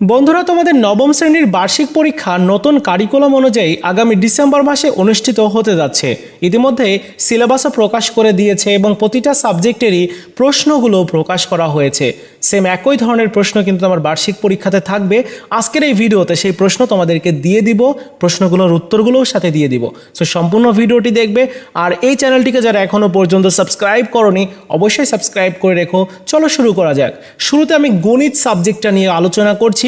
বন্ধুরা, তোমাদের নবম শ্রেণীর বার্ষিক পরীক্ষা নতুন কারিকুলাম অনুযায়ী আগামী ডিসেম্বর মাসে অনুষ্ঠিত হতে যাচ্ছে। ইতিমধ্যে সিলেবাসও প্রকাশ করে দিয়েছে এবং প্রতিটা সাবজেক্টেরই প্রশ্নগুলো প্রকাশ করা হয়েছে। সেম একই ধরনের প্রশ্ন কিন্তু আমার বার্ষিক পরীক্ষাতে থাকবে। আজকের এই ভিডিওতে সেই প্রশ্ন তোমাদেরকে দিয়ে দিব, প্রশ্নগুলোর উত্তরগুলোর সাথে দিয়ে দিব। সো সম্পূর্ণ ভিডিওটি দেখবে। আর এই চ্যানেলটিকে যারা এখনও পর্যন্ত সাবস্ক্রাইব করনি অবশ্যই সাবস্ক্রাইব করে রেখো। চলো শুরু করা যাক। শুরুতে আমি গণিত সাবজেক্টটা নিয়ে আলোচনা করছি।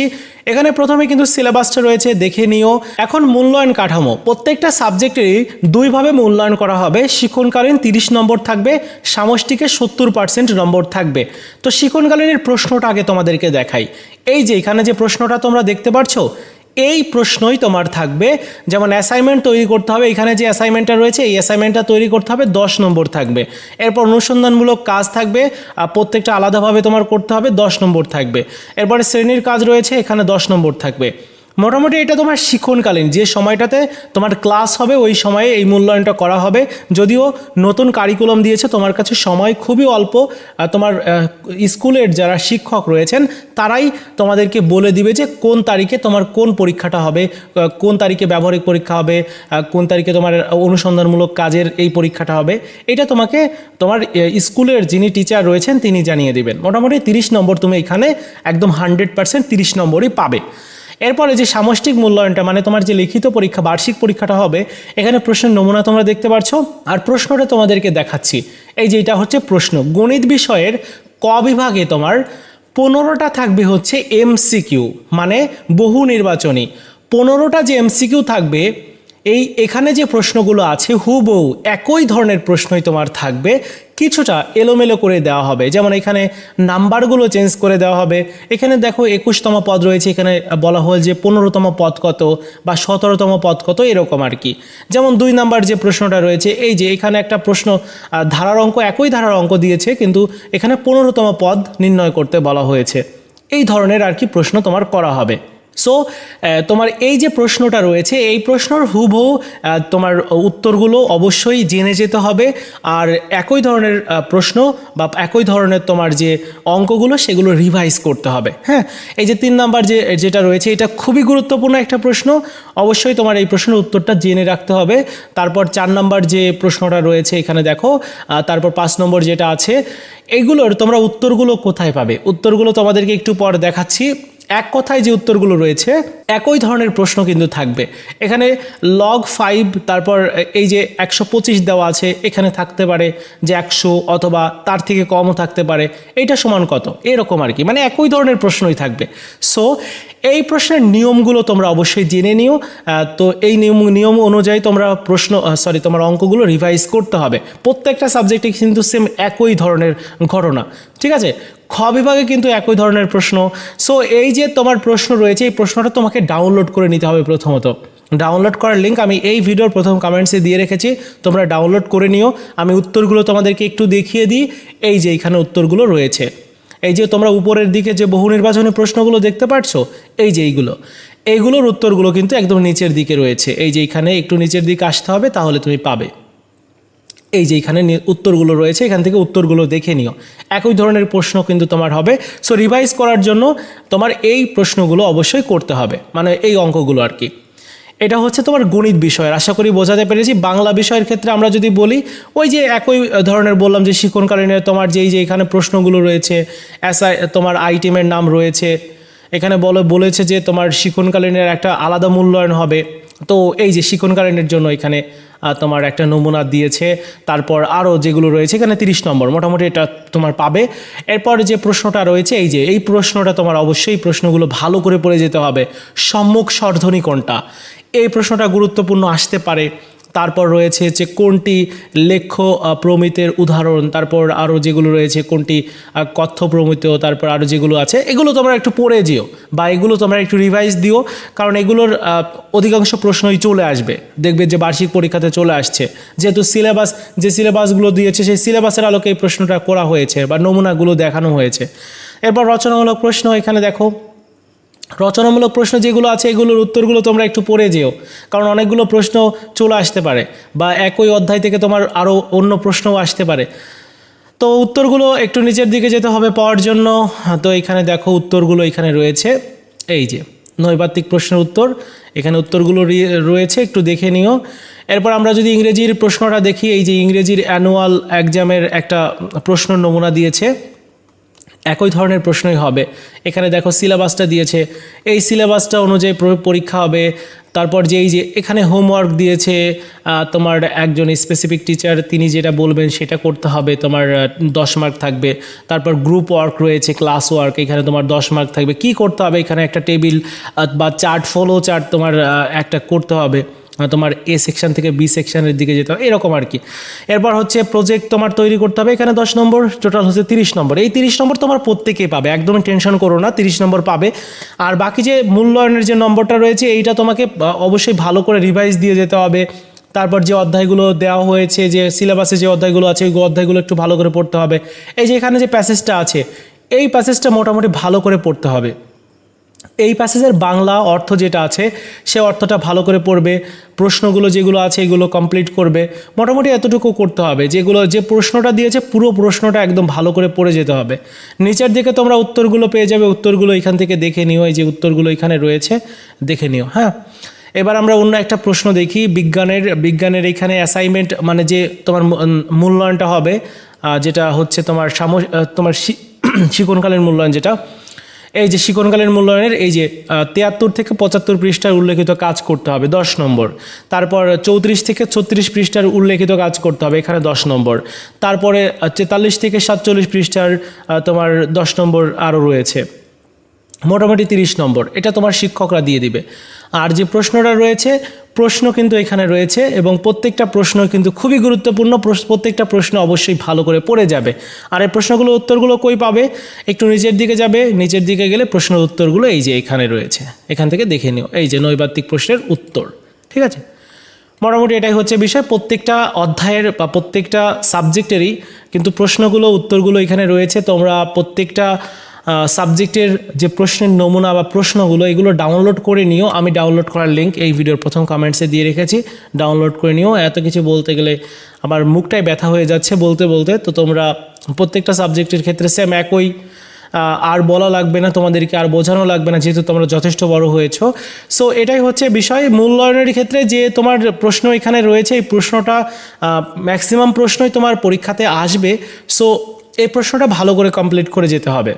এখানে প্রথমে কিন্তু সিলেবাসটা রয়েছে, দেখে নিও। এখন মূল্যায়ন কাঠামো, প্রত্যেকটা সাবজেক্টেরই দুইভাবে মূল্যায়ন করা হবে। শিক্ষণকালীন 30 নম্বর থাকবে, সামষ্টিকে 70% নম্বর থাকবে। তো শিক্ষণকালীনের প্রশ্নটা আগে তোমাদেরকে দেখাই। এই যে এখানে যে প্রশ্নটা তোমরা দেখতে পাচ্ছ, এই প্রশ্নই তোমার থাকবে। যেমন অ্যাসাইনমেন্ট তৈরি করতে হবে, এখানে যে অ্যাসাইনমেন্টটা রয়েছে এই অ্যাসাইনমেন্টটা তৈরি করতে হবে, 10 নম্বর থাকবে। এরপর অনুসন্ধানমূলক কাজ থাকবে, প্রত্যেকটা আলাদাভাবে তোমার করতে হবে, 10 নম্বর থাকবে। এরপরে শ্রেণীর কাজ রয়েছে, এখানে 10 নম্বর থাকবে। মোটামুটি এটা তোমার শিক্ষণকালীন যে সময়টাতে তোমার ক্লাস হবে ওই সময়ে এই মূল্যায়নটা করা হবে। যদিও নতুন কারিকুলাম দিয়েছে, তোমার কাছে সময় খুবই অল্প। তোমার স্কুলের যারা শিক্ষক রয়েছেন তারাই তোমাদেরকে বলে দিবে যে কোন তারিখে তোমার কোন পরীক্ষাটা হবে, কোন তারিখে ব্যবহারিক পরীক্ষা হবে, কোন তারিখে তোমার অনুসন্ধানমূলক কাজের এই পরীক্ষাটা হবে। এটা তোমাকে তোমার স্কুলের যিনি টিচার রয়েছেন তিনি জানিয়ে দিবেন। মোটামুটি 30 নম্বর তুমি এখানে একদম 100% 30 নম্বরই পাবে। এরপরে যে সামষ্টিক মূল্যায়নটা মানে তোমার যে লিখিত পরীক্ষা বার্ষিক পরীক্ষাটা হবে, এখানে প্রশ্নের নমুনা তোমরা দেখতে পাচ্ছ। আর প্রশ্নটা তোমাদেরকে দেখাচ্ছি। এই যে এটা হচ্ছে প্রশ্ন। গণিত বিষয়ের ক বিভাগে তোমার 15টা থাকবে হচ্ছে এমসিকিউ, মানে বহু নির্বাচনী। 15টা যে এমসিকিউ থাকবে, এখানে যে প্রশ্নগুলো আছে হুবহু একই ধরনের প্রশ্নই তোমার থাকবে, কিছুটা এলোমেলো করে দেওয়া হবে। যেমন এখানে নাম্বারগুলো চেঞ্জ করে দেওয়া হবে। এখানে দেখো 21তম পদ রয়েছে, এখানে বলা হল যে 15তম পদ কত বা 17তম পদ কত, এরকম আর কি। যেমন 2 নাম্বার যে প্রশ্নটা রয়েছে, এই যে এখানে একটা প্রশ্ন ধারার অঙ্ক, একই ধারার অঙ্ক দিয়েছে, কিন্তু এখানে 15তম পদ নির্ণয় করতে বলা হয়েছে। এই ধরনের আর কি প্রশ্ন তোমার করা হবে। সো তোমার এই যে প্রশ্নটা রয়েছে এই প্রশ্নর হুবহু তোমার উত্তরগুলো অবশ্যই জেনে যেতে হবে। আর একই ধরনের প্রশ্ন বা একই ধরনের তোমার যে অঙ্কগুলো সেগুলো রিভাইজ করতে হবে। হ্যাঁ, এই যে 3 নাম্বার যেটা রয়েছে এটা খুবই গুরুত্বপূর্ণ একটা প্রশ্ন, অবশ্যই তোমার এই প্রশ্নের উত্তরটা জেনে রাখতে হবে। তারপর 4 নাম্বার যে প্রশ্নটা রয়েছে এখানে দেখো, তারপর 5 নম্বর যেটা আছে, এগুলোর তোমরা উত্তরগুলো কোথায় পাবে, উত্তরগুলো তোমাদেরকে একটু পর দেখাচ্ছি। এক কথায় যে উত্তরগুলো রয়েছে একই ধরনের প্রশ্ন কিন্তু থাকবে। এখানে log 5, তারপর এই যে 125 দেওয়া আছে, এখানে থাকতে পারে যে 100 অথবা তার থেকে কমও থাকতে পারে, এইটা সমান কত, এরকম আর কি, মানে একই ধরনের প্রশ্নই থাকবে। সো এই প্রশ্নের নিয়মগুলো তোমরা অবশ্যই জেনে নিও। তো এই নিয়ম অনুযায়ী তোমরা তোমার অঙ্কগুলো রিভাইজ করতে হবে। প্রত্যেকটা সাবজেক্টে কিন্তু সেম একই ধরনের ঘটনা, ঠিক আছে। খ বিভাগে কিন্তু একই ধরনের প্রশ্ন। সো এই যে তোমার প্রশ্ন রয়েছে এই প্রশ্নটা তোমাকে ডাউনলোড করে নিতে হবে। প্রথমত ডাউনলোড করার লিঙ্ক আমি এই ভিডিওর প্রথম কমেন্টসে দিয়ে রেখেছি, তোমরা ডাউনলোড করে নিও। আমি উত্তরগুলো তোমাদেরকে একটু দেখিয়ে দিই। এই যে এখানে উত্তরগুলো রয়েছে, এই যে তোমরা উপরের দিকে যে বহু নির্বাচনী প্রশ্নগুলো দেখতে পাচ্ছ, এই যে এইগুলোর উত্তরগুলো কিন্তু একদম নিচের দিকে রয়েছে। এই যে এখানে একটু নিচের দিকে আসতে হবে, তাহলে তুমি পাবে। এই যে এখানে উত্তরগুলো রয়েছে, এখান থেকে উত্তরগুলো দেখে নিও। একই ধরনের প্রশ্ন কিন্তু তোমার হবে। সো রিভাইজ করার জন্য তোমার এই প্রশ্নগুলো অবশ্যই করতে হবে, মানে এই অঙ্কগুলো আর কি। এটা হচ্ছে তোমার গণিত বিষয়ের, আশা করি বোঝাতে পেরেছি। বাংলা বিষয়ের ক্ষেত্রে আমরা যদি বলি, ওই যে একই ধরনের বললাম যে শিক্ষণকালীনের তোমার যে এখানে প্রশ্নগুলো রয়েছে, তোমার আইটেমের নাম রয়েছে, এখানে বলেছে যে তোমার শিক্ষণকালীনের একটা আলাদা মূল্যায়ন হবে। তো এই যে শিক্ষণকালীনের জন্য এখানে তোমার একটা নমুনা দিয়েছে। তারপর আরও যেগুলো রয়েছে এখানে 30 নম্বর মোটামুটি এটা তোমার পাবে। এরপর যে প্রশ্নটা রয়েছে এই প্রশ্নটা তোমার অবশ্যই প্রশ্নগুলো ভালো করে পড়ে যেতে হবে। সম্মুখ স্বরধ্বনি কোনটা, এই প্রশ্নটা গুরুত্বপূর্ণ আসতে পারে। তারপর রয়েছে যে কোনটি লেখ্য প্রমিতের উদাহরণ, তারপর আরও যেগুলো রয়েছে কোনটি কথ্য প্রমিত, তারপর আরও যেগুলো আছে এগুলো তোমরা একটু পড়ে যেও বা এগুলো তোমরা একটু রিভাইজ দিও, কারণ এগুলোর অধিকাংশ প্রশ্নই চলে আসবে, দেখবে যে বার্ষিক পরীক্ষাতে চলে আসছে। যেহেতু যে সিলেবাসগুলো দিয়েছে সেই সিলেবাসের আলোকে এই প্রশ্নটা করা হয়েছে বা নমুনাগুলো দেখানো হয়েছে। এরপর রচনামূলক প্রশ্ন, এখানে দেখো রচনামূলক প্রশ্ন যেগুলো আছে এগুলোর উত্তরগুলো তোমরা একটু পড়ে যেও, কারণ অনেকগুলো প্রশ্ন চলে আসতে পারে বা একই অধ্যায় থেকে তোমার আরও অন্য প্রশ্নও আসতে পারে। তো উত্তরগুলো একটু নিচের দিকে যেতে হবে পাওয়ার জন্য। তো এখানে দেখো উত্তরগুলো এখানে রয়েছে। এই যে নৈবাত্তিক প্রশ্নের উত্তর, এখানে উত্তরগুলো রয়েছে, একটু দেখে নিও। এরপর আমরা যদি ইংরেজির প্রশ্নটা দেখি, এই যে ইংরেজির অ্যানুয়াল এক্সামের একটা প্রশ্ন নমুনা দিয়েছে, একই ধরনের প্রশ্নই হবে। এখানে দেখো সিলেবাসটা দিয়েছে, এই সিলেবাসটা অনুযায়ী পরীক্ষা হবে। তারপর যে এই যে এখানে হোমওয়ার্ক দিয়েছে, তোমার একজন স্পেসিফিক টিচার তিনি যেটা বলবেন সেটা করতে হবে, তোমার 10 মার্ক থাকবে। তারপর গ্রুপ ওয়ার্ক রয়েছে, ক্লাস ওয়ার্ক, এখানে তোমার 10 মার্ক থাকবে। কি করতে হবে, এখানে একটা টেবিল বা চার্ট, ফলো চার্ট তোমার একটা করতে হবে, তোমার এ সেকশন থেকে বি সেকশনের দিকে যেতে হবে, এরকম আর কি। এরপর হচ্ছে প্রজেক্ট তোমার তৈরি করতে হবে, এখানে 10 নম্বর, টোটাল হচ্ছে 30 নম্বর। এই 30 নম্বর তোমার প্রত্যেকেই পাবে, একদমই টেনশন করো না, 30 নম্বর পাবে। আর বাকি যে মূল্যায়নের যে নম্বরটা রয়েছে এইটা তোমাকে অবশ্যই ভালো করে রিভাইজ দিয়ে যেতে হবে। তারপর যে অধ্যায়গুলো দেওয়া হয়েছে, যে সিলেবাসে যে অধ্যায়গুলো আছে ওই অধ্যায়গুলো একটু ভালো করে পড়তে হবে। এই যে এখানে যে প্যাসেজটা আছে, এই প্যাসেজটা মোটামুটি ভালো করে পড়তে হবে। এই প্যাসেজের বাংলা অর্থ যেটা আছে সে অর্থটা ভালো করে পড়বে, প্রশ্নগুলো যেগুলো আছে এগুলো কমপ্লিট করবে, মোটামুটি এতটুকু করতে হবে। যেগুলো যে প্রশ্নটা দিয়েছে পুরো প্রশ্নটা একদম ভালো করে পড়ে যেতে হবে। নিচের দিকে তোমরা উত্তরগুলো পেয়ে যাবে, উত্তরগুলো এখান থেকে দেখে নিও, এই যে উত্তরগুলো এখানে রয়েছে দেখে নিও। হ্যাঁ, এবার আমরা অন্য একটা প্রশ্ন দেখি, বিজ্ঞানের এখানে অ্যাসাইনমেন্ট মানে যে তোমার মূল্যায়নটা হবে, যেটা হচ্ছে তোমার শিক্ষণকালীন মূল্যায়ন, যেটা এই যে শিক্ষণকালীন মূল্যায়নের এই যে 73 থেকে 75 পৃষ্ঠার উল্লেখিত কাজ করতে হবে, 10 নম্বর। তারপর 34 থেকে 36 পৃষ্ঠার উল্লেখিত কাজ করতে হবে, এখানে 10 নম্বর। তারপরে 43 থেকে 47 পৃষ্ঠার তোমার 10 নম্বর আরও রয়েছে, মোটামুটি 30 নম্বর। এটা তোমার শিক্ষকরা দিয়ে দিবে। আর যে প্রশ্নটা রয়েছে, প্রশ্ন কিন্তু এখানে রয়েছে এবং প্রত্যেকটা প্রশ্ন কিন্তু খুবই গুরুত্বপূর্ণ, প্রত্যেকটা প্রশ্ন অবশ্যই ভালো করে পড়ে যাবে। আর এই প্রশ্নগুলো উত্তরগুলো কই পাবে, একটু নিচের দিকে যাবে, নিচের দিকে গেলে প্রশ্নের উত্তরগুলো এই যে এখানে রয়েছে, এখান থেকে দেখে নিও, এই যে নৈবাত্তিক প্রশ্নের উত্তর। ঠিক আছে, মোটামুটি এটাই হচ্ছে বিষয়। প্রত্যেকটা অধ্যায়ের বা প্রত্যেকটা সাবজেক্টেরই কিন্তু প্রশ্নগুলো উত্তরগুলো এখানে রয়েছে। তোমরা প্রত্যেকটা সাবজেক্টের যে প্রশ্নের নমুনা বা প্রশ্নগুলো এগুলো ডাউনলোড করে নিও। আমি ডাউনলোড করার লিঙ্ক এই ভিডিওর প্রথম কমেন্টসে দিয়ে রেখেছি, ডাউনলোড করে নিও। এত কিছু বলতে গেলে আমার মুখটাই ব্যথা হয়ে যাচ্ছে বলতে বলতে। তো তোমরা প্রত্যেকটা সাবজেক্টের ক্ষেত্রে সেম একই, আর বলা লাগবে না তোমাদেরকে, আর বোঝানো লাগবে না, যেহেতু তোমরা যথেষ্ট বড় হয়েছো। সো এটাই হচ্ছে বিষয় মূল্যায়নের ক্ষেত্রে, যে তোমার প্রশ্ন এখানে রয়েছে, এই প্রশ্নটা ম্যাক্সিমাম প্রশ্নই তোমার পরীক্ষাতে আসবে। সো এই প্রশ্নটা ভালো করে কমপ্লিট করে যেতে হবে।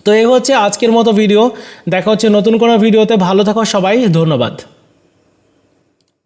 তো এই হচ্ছে আজকের মতো ভিডিও, দেখা হচ্ছে নতুন কোনো ভিডিওতে। ভালো থাকো সবাই, ধন্যবাদ।